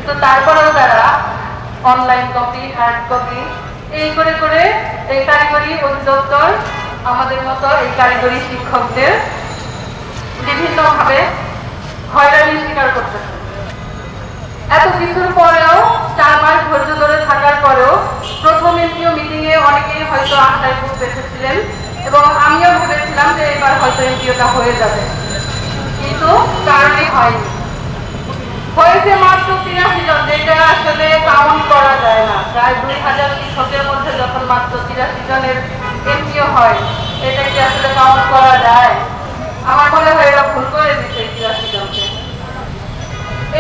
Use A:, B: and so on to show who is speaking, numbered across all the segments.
A: কিন্তু তারপরেও তারা অনলাইন কপি, হার্ড কপি এই করে করে এই কারিগরি অধিদপ্তর আমাদের মতো এই কারিগরি শিক্ষকদের বিভিন্নভাবে হয়রানির শিকার করতেছে। এত কিছুর পরেও 4 মাস ধৈর্য ধরে থাকার পরেও প্রথম এমপিও মিটিংয়ে অনেকেই হয়তো আশায় খুব বেঁচেছিলেন এবং আমিও ভেবেছিলাম যে এবার হয়তো এমপিওটা হয়ে যাবে, কিন্তু কারণে হয়নি। হয়েছে মাত্র 83 জন, যেটা আসলে কাউন্ট করা যায় না। প্রায় 2000 শিক্ষকের মধ্যে যখন মাত্র 83 জনের এমপিও হয়, এটা কি আসলে কাউন্ট করা যায়? আমার মনে হয় এরা ভুল করে দিচ্ছে 83 জনকে।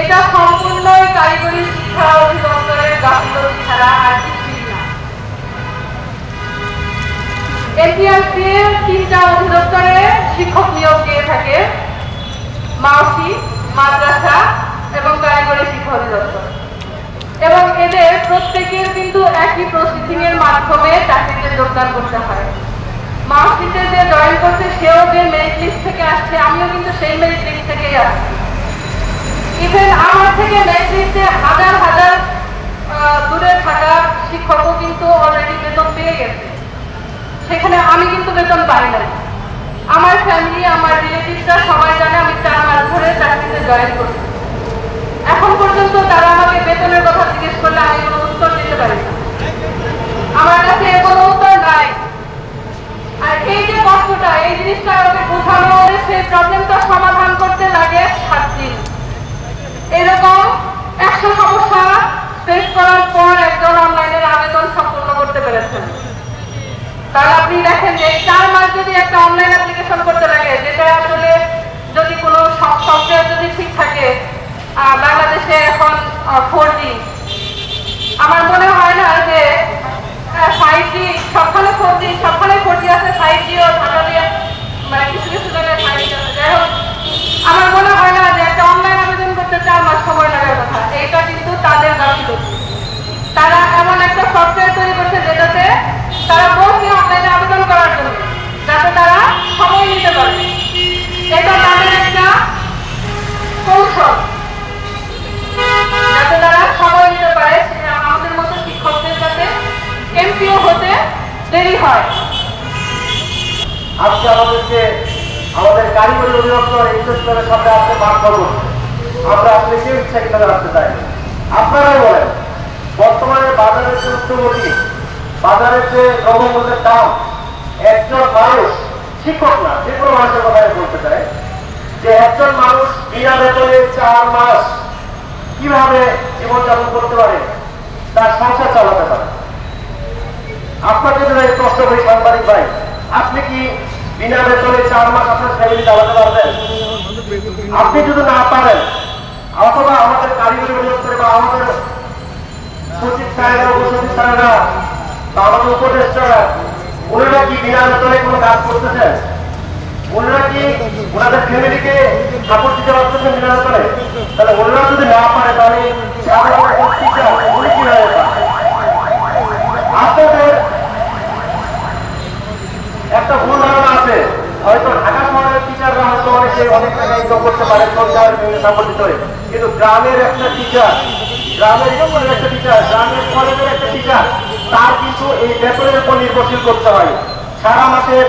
A: এটা সম্পূর্ণই কারিগরি শিক্ষা অধিদপ্তরের গাফিলতি ছাড়া আর কিছুই না। এনটিআরসি 3টা অধিদপ্তরে শিক্ষক নিয়োগ দিয়ে থাকে, মাওসি, মাদ্রাসা এবং কারিগরি শিক্ষা অধিদপ্তর, এবং এদের প্রত্যেকের কিন্তু একই প্রসেসিং এর মাধ্যমে চাকরিতে যোগদান করতে হয়। মাওসিতে যে জয়েন করছে সেও যে মেরিট লিস্ট থেকে আসছে, আমিও কিন্তু সেই মেরিট লিস্ট থেকেই আসছি। ইভেন আমার থেকে মেরিট লিস্টে হাজার হাজার দূরে থাকা শিক্ষকও কিন্তু অলরেডি বেতন পেয়ে গেছে, সেখানে আমি কিন্তু বেতন পাই না। আমার ফ্যামিলি, আমার রিলেটিভসরা সবাই জানে আমি 4 মাস ধরে চাকরিতে জয়েন করছি। এখন পর্যন্ত তারা আমাকে বেতনের কথা জিজ্ঞেস করলে আমি কোনো উত্তর দিতে পারি না, আমার কাছে কোনো উত্তর নাই। আর এই যে কষ্টটা, এই জিনিসটা আমাকে বোঝানো হলে সেই প্রবলেমটা সমাধান করতে লাগে 7 দিন। এরকম 100 সমস্যা ফেস করার পর একজন অনলাইনের আবেদন সম্পূর্ণ করতে পেরেছেন। তাহলে আপনি দেখেন যে 4 মাস যদি একটা অনলাইন অ্যাপ্লিকেশন করতে লাগে, যেটা আসলে যদি কোনো সফটওয়্যার যদি ঠিক থাকে, বাংলাদেশে এখন 4G, আমার মনে হয় না যে 5G, সবখানে 4G, সবখানে 4G আছে, 5Gও ঢাকা দিয়ে মানে কিছু কিছু জায়গায় 5G আছে। যাই হোক, আমার মনে হয় না যে একটা অনলাইন আবেদন করতে 4 মাস সময় লাগার কথা। এইটা কিন্তু তাদের গাফিলতি। তারা এমন একটা সফটওয়্যার তৈরি করছে যেটাতে তারা বলছে অনলাইনে আবেদন করার জন্য, যাতে তারা সময় নিতে পারে। এটা তাদের একটা কৌশল, যাতে তারা সময় নিতে পারে, আমাদের মতো শিক্ষকদের যাতে এমপিও হতে দেরি হয়।
B: আজকে আমাদের কারিগরি অধিদপ্তর এই সেক্টরের সাথে আসতে বাধ্য করছে। আমরা আসলে কেউ ইচ্ছাকৃত রাখতে চাই। আপনারাই বলেন, বর্তমানে বাজারের যে উদ্যোগী, বাজারের যে দ্রব্যমূল্যের দাম, একজন মানুষ, শিক্ষক না যে কোনো মানুষের কথা বলতে চাই, যে একজন মানুষ বিনা বেতনে 4 মাস কিভাবে জীবনযাপন করতে পারে, তার সংসার চালাতে পারে। আপনাকে যদি এই প্রশ্ন করি সাংবাদিক ভাই, আপনি কি বিনা বেতনে 4 মাস আপনার ফ্যামিলি চালাতে পারবেন? আপনি যদি না পারেন, অথবা আমাদের কারিগরি অধিদপ্তরে বা আমাদের সচিব সাহেবরা, উপসচিব সাহেবরা বা আমাদের উপদেষ্টারা, ওনারা কি বিনা বেতনে কোনো কাজ করতেছেন? ওনারা কি ওনাদের ফ্যামিলিকে সাপোর্ট দিতে পারতেছেন বিনা বেতনে? তাহলে ওনারা যদি না পারে, তাহলে উনি কি হয়ে যাবে? আপনাদের একটা ভুল ধারণা আছে, হয়তো ঢাকা শহরের টিচাররা হয়তো অনেক টাকা ইনকাম করতে পারে সরকার সাপোর্ট দিতে পারে, কিন্তু গ্রামের একটা টিচার, গ্রামের স্কুলের একটা টিচার, গ্রামের কলেজের একটা টিচার, তার কিন্তু এই বেতনের উপর নির্ভরশীল করতে হয় সারা মাসের।